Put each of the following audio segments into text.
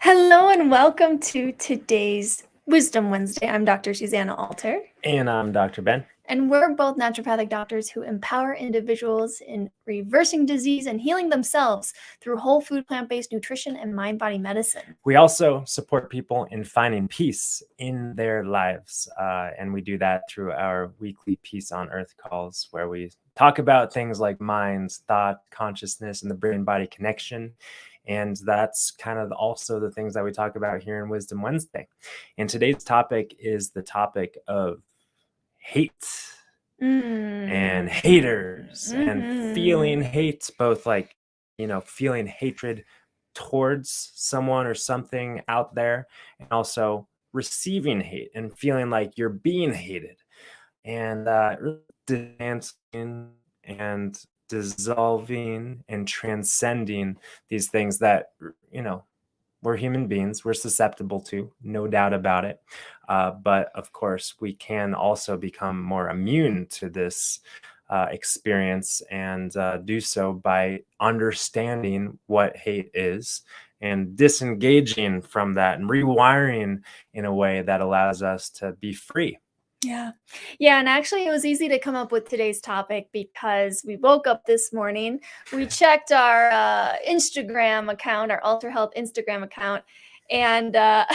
Hello and welcome to today's Wisdom Wednesday. I'm Dr. Susanna Alter. And I'm Dr. Ben. And we're both naturopathic doctors who empower individuals in reversing disease and healing themselves through whole food, plant-based nutrition and mind-body medicine. We also support people in finding peace in their lives. And we do that through our weekly Peace on Earth calls, where we talk about things like minds, thought, consciousness, and the brain-body connection. And that's kind of also the things that we talk about here in Wisdom Wednesday. And today's topic is the topic of hate and haters and feeling hate, both like, feeling hatred towards someone or something out there, and also receiving hate and feeling like you're being hated, and dancing and dissolving and transcending these things that, we're human beings, we're susceptible to, no doubt about it. But of course, we can also become more immune to this experience, and do so by understanding what hate is and disengaging from that and rewiring in a way that allows us to be free. Yeah. And actually it was easy to come up with today's topic because we woke up this morning, we checked our Instagram account, our Alter Health Instagram account, and and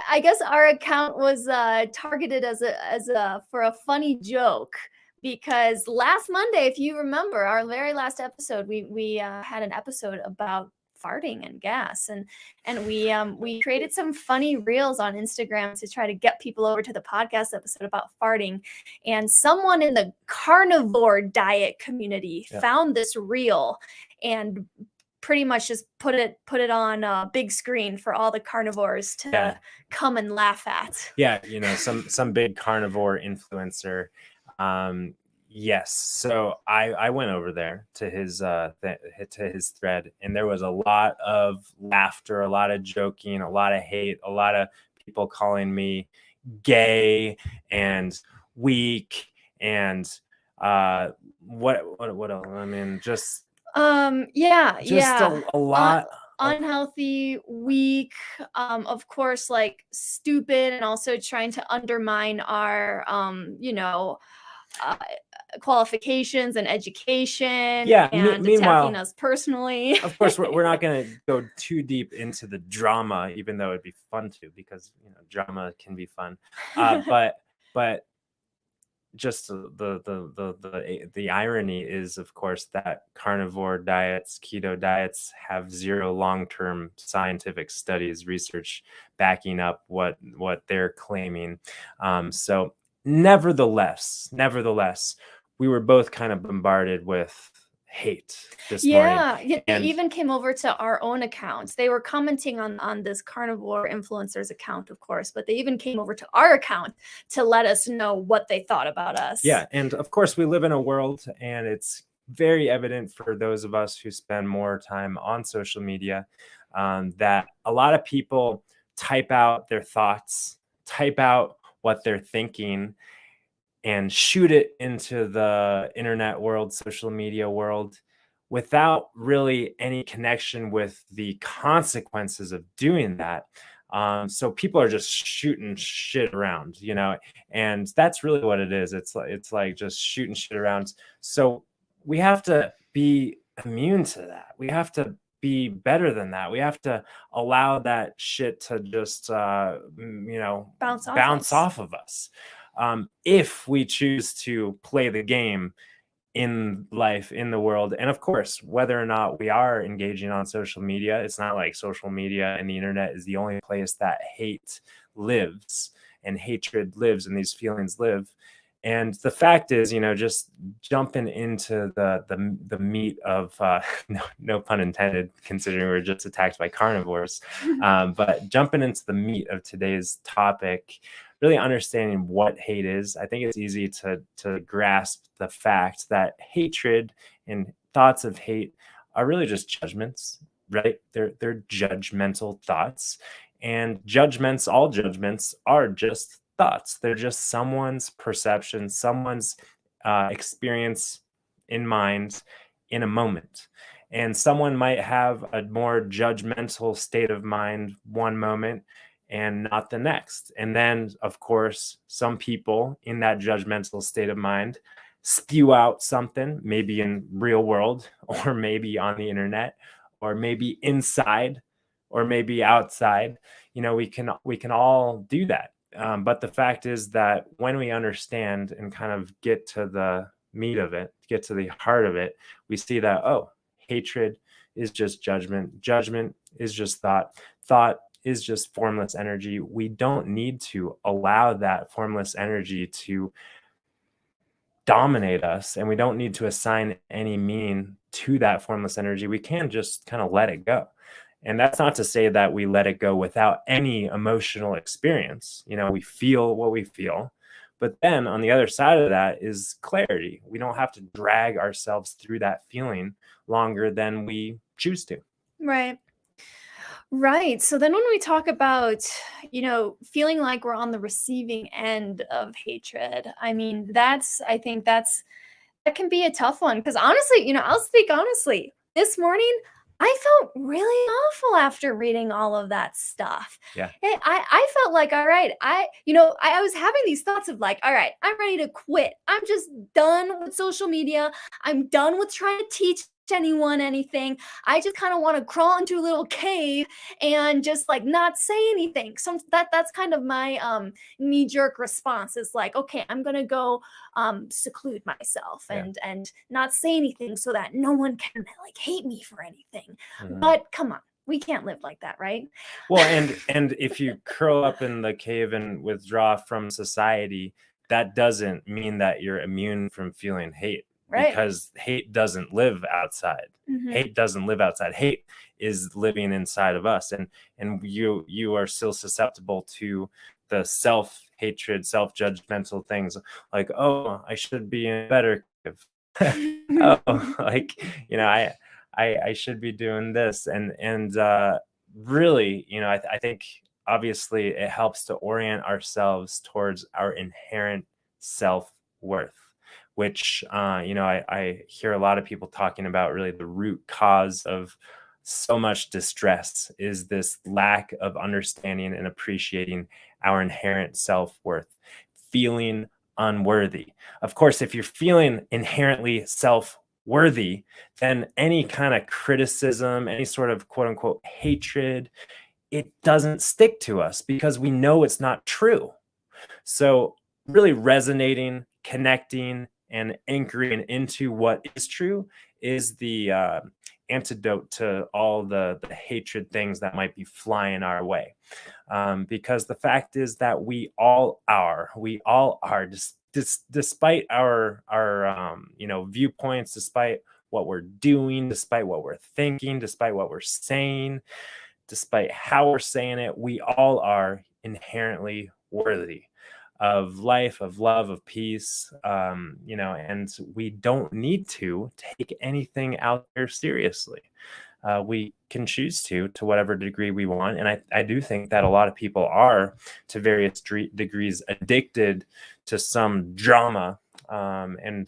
I guess our account was targeted as a for a funny joke, because last Monday, if you remember our very last episode, we had an episode about farting and gas, and we created some funny reels on Instagram to try to get people over to the podcast episode about farting. And someone in the carnivore diet community found this reel and pretty much just put it on a big screen for all the carnivores to come and laugh at. Some big carnivore influencer. Yes. So I went over there to his thread, and there was a lot of laughter, a lot of joking, a lot of hate, a lot of people calling me gay and weak and what else? I mean, just a lot. Unhealthy, weak, of course, like stupid, and also trying to undermine our qualifications and education, and attacking us personally. Of course, we're not going to go too deep into the drama, even though it'd be fun to, because drama can be fun. But just the irony is, of course, that carnivore diets, keto diets, have zero long-term scientific studies, research backing up what they're claiming. So nevertheless, we were both kind of bombarded with hate this morning. They even came over to our own accounts. They were commenting on this carnivore influencer's account, of course, but they even came over to our account to let us know what they thought about us. And of course, we live in a world, and it's very evident for those of us who spend more time on social media, that a lot of people type out their thoughts, type out what they're thinking, and shoot it into the internet world, social media world, without really any connection with the consequences of doing that. So people are just shooting shit around, and that's really what it is. It's like just shooting shit around. So we have to be immune to that. We have to be better than that. We have to allow that shit to just, bounce off of us. If we choose to play the game in life, in the world. And of course, whether or not we are engaging on social media, it's not like social media and the internet is the only place that hate lives and hatred lives and these feelings live. And the fact is, just jumping into the meat of, no pun intended, considering we're just attacked by carnivores, but jumping into the meat of today's topic, really understanding what hate is, I think it's easy to grasp the fact that hatred and thoughts of hate are really just judgments, right? They're judgmental thoughts, and all judgments are just thoughts. They're just someone's perception, someone's experience in mind in a moment. And someone might have a more judgmental state of mind one moment and not the next. And then, of course, some people in that judgmental state of mind spew out something, maybe in real world, or maybe on the internet, or maybe inside, or maybe outside. We can all do that. But the fact is that when we understand and kind of get to the meat of it, get to the heart of it, we see that, oh, hatred is just judgment. Judgment is just thought. Thought is just formless energy. We don't need to allow that formless energy to dominate us, and we don't need to assign any meaning to that formless energy. We can just kind of let it go. And that's not to say that we let it go without any emotional experience. We feel what we feel. But then on the other side of that is clarity. We don't have to drag ourselves through that feeling longer than we choose to. Right. Right. So then when we talk about, feeling like we're on the receiving end of hatred, I mean, I think that can be a tough one. Because honestly, I'll speak honestly. This morning, I felt really awful after reading all of that stuff. Yeah. I felt like, all right, I was having these thoughts of like, all right, I'm ready to quit. I'm just done with social media. I'm done with trying to teach anyone anything. I just kind of want to crawl into a little cave and just like not say anything. That's kind of my knee-jerk response is like, okay, I'm gonna go seclude myself and not say anything so that no one can like hate me for anything. But come on, we can't live like that, right? Well, and if you curl up in the cave and withdraw from society, that doesn't mean that you're immune from feeling hate. Right. Because hate doesn't live outside. Hate doesn't live outside. Hate is living inside of us, and you are still susceptible to the self-hatred, self-judgmental things like, oh, I should be in better. Oh, like, I should be doing this, and really, I think obviously it helps to orient ourselves towards our inherent self-worth, which I hear a lot of people talking about. Really, the root cause of so much distress is this lack of understanding and appreciating our inherent self-worth, feeling unworthy. Of course, if you're feeling inherently self-worthy, then any kind of criticism, any sort of quote unquote hatred, it doesn't stick to us because we know it's not true. So really resonating, connecting, and anchoring into what is true is the antidote to all the hatred things that might be flying our way. Because the fact is that we all are, despite our viewpoints, despite what we're doing, despite what we're thinking, despite what we're saying, despite how we're saying it, we all are inherently worthy of life, of love, of peace, and we don't need to take anything out there seriously. We can choose to whatever degree we want. And I do think that a lot of people are, to various degrees, addicted to some drama. And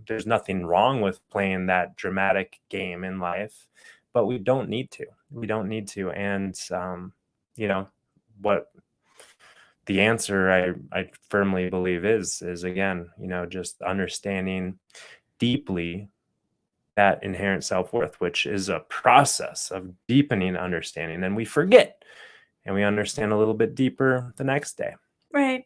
there's nothing wrong with playing that dramatic game in life, but we don't need to. We don't need to. And, what the answer I firmly believe is again, just understanding deeply that inherent self-worth, which is a process of deepening understanding. And we forget, and we understand a little bit deeper the next day. Right.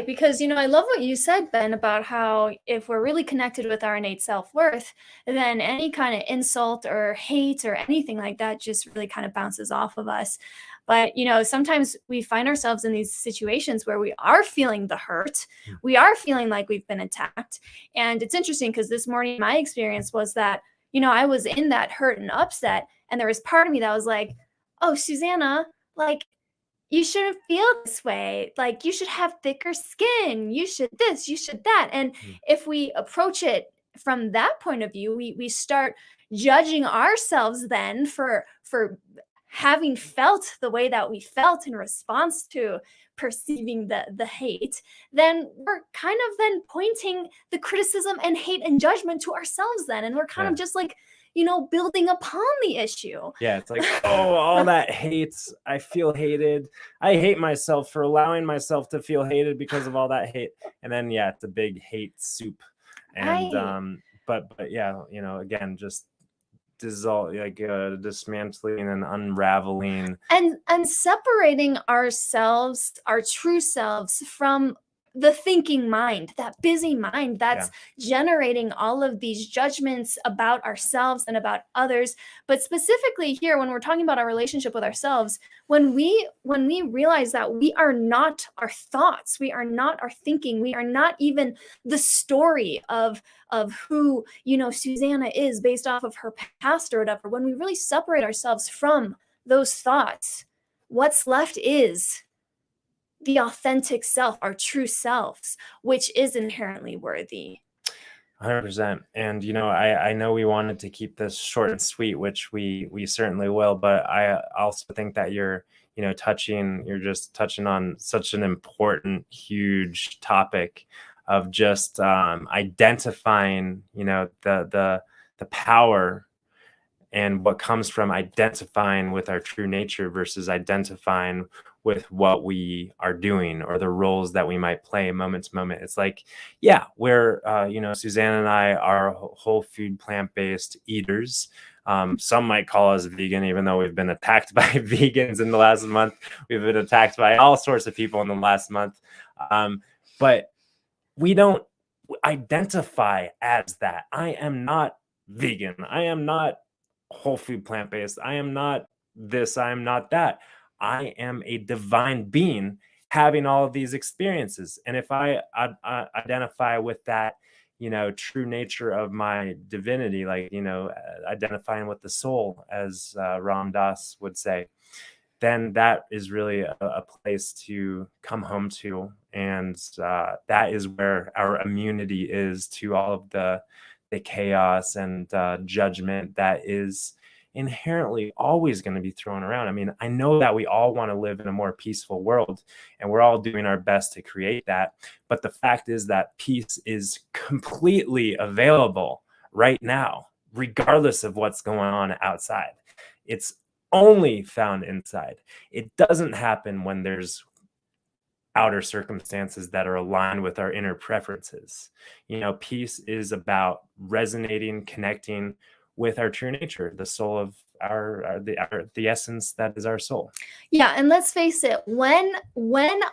Because, I love what you said, Ben, about how if we're really connected with our innate self-worth, then any kind of insult or hate or anything like that just really kind of bounces off of us. But, sometimes we find ourselves in these situations where we are feeling the hurt. We are feeling like we've been attacked. And it's interesting because this morning, my experience was that, I was in that hurt and upset. And there was part of me that was like, oh, Susanna, like, you shouldn't feel this way. Like, you should have thicker skin. You should this, you should that. And if we approach it from that point of view, we start judging ourselves then for having felt the way that we felt in response to perceiving the hate, then we're kind of then pointing the criticism and hate and judgment to ourselves then. And we're kind of just like building upon the issue. Yeah, it's like, oh, all that hate. I feel hated. I hate myself for allowing myself to feel hated because of all that hate. And then yeah, it's a big hate soup. And Right. but yeah, again, just dismantling and unraveling. And separating ourselves, our true selves, from the thinking mind, that busy mind that's generating all of these judgments about ourselves and about others. But specifically here, when we're talking about our relationship with ourselves, when we realize that we are not our thoughts, we are not our thinking, we are not even the story of who Susanna is based off of her past or whatever, when we really separate ourselves from those thoughts, what's left is the authentic self, our true selves, which is inherently worthy. 100%. And I know we wanted to keep this short and sweet, which we certainly will, but I also think that you're just touching on such an important, huge topic of just identifying the power and what comes from identifying with our true nature versus identifying with what we are doing or the roles that we might play moment to moment. It's like, yeah, we're, Suzanne and I are whole food, plant-based eaters. Some might call us vegan, even though we've been attacked by vegans in the last month. We've been attacked by all sorts of people in the last month. But we don't identify as that. I am not vegan. I am not whole food plant-based. I am not this. I am not that. I am a divine being having all of these experiences. And if I identify with that, true nature of my divinity, like, identifying with the soul, as Ram Dass would say, then that is really a place to come home to. And that is where our immunity is to all of the chaos and judgment that is inherently always going to be thrown around. I mean, I know that we all want to live in a more peaceful world, and we're all doing our best to create that. But the fact is that peace is completely available right now, regardless of what's going on outside. It's only found inside. It doesn't happen when there's outer circumstances that are aligned with our inner preferences. Peace is about resonating, connecting with our true nature, the soul of the essence that is our soul. Yeah, and let's face it, when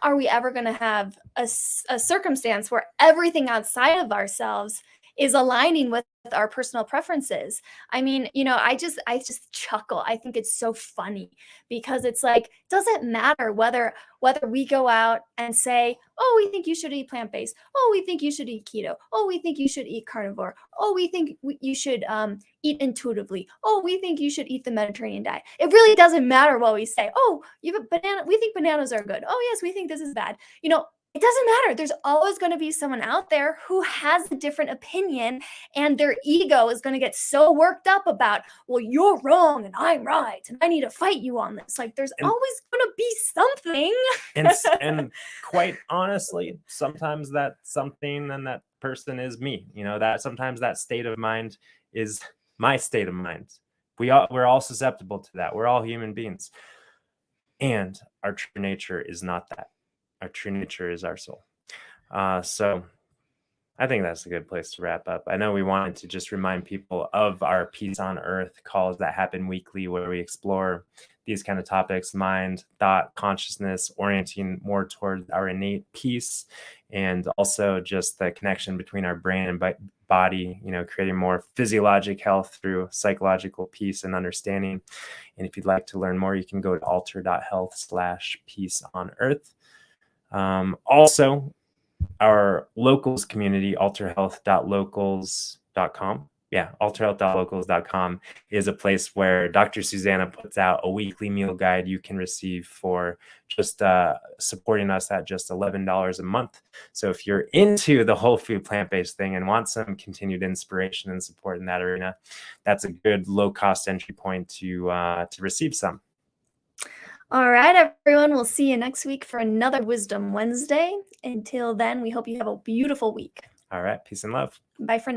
are we ever going to have a circumstance where everything outside of ourselves is aligning with our personal preferences? I mean, I just chuckle. I think it's so funny because it's like, doesn't matter whether we go out and say, oh, we think you should eat plant-based. Oh, we think you should eat keto. Oh, we think you should eat carnivore. Oh, we think you should eat intuitively. Oh, we think you should eat the Mediterranean diet. It really doesn't matter what we say. Oh, you have a banana. We think bananas are good. Oh, yes, we think this is bad. It doesn't matter. There's always going to be someone out there who has a different opinion, and their ego is going to get so worked up about, well, you're wrong and I'm right, and I need to fight you on this. Like, there's always going to be something. And quite honestly, sometimes that something and that person is me. That sometimes that state of mind is my state of mind. We're all susceptible to that. We're all human beings. And our true nature is not that. Our true nature is our soul. So I think that's a good place to wrap up. I know we wanted to just remind people of our Peace on Earth calls that happen weekly, where we explore these kind of topics: mind, thought, consciousness, orienting more towards our innate peace, and also just the connection between our brain and body, creating more physiologic health through psychological peace and understanding. And if you'd like to learn more, you can go to alter.health/peace on earth. Also, our locals community, alterhealth.locals.com. Yeah, alterhealth.locals.com is a place where Dr. Susanna puts out a weekly meal guide you can receive for just supporting us at just $11 a month. So if you're into the whole food plant-based thing and want some continued inspiration and support in that arena, that's a good low-cost entry point to receive some. All right, everyone. We'll see you next week for another Wisdom Wednesday. Until then, we hope you have a beautiful week. All right. Peace and love. Bye for now.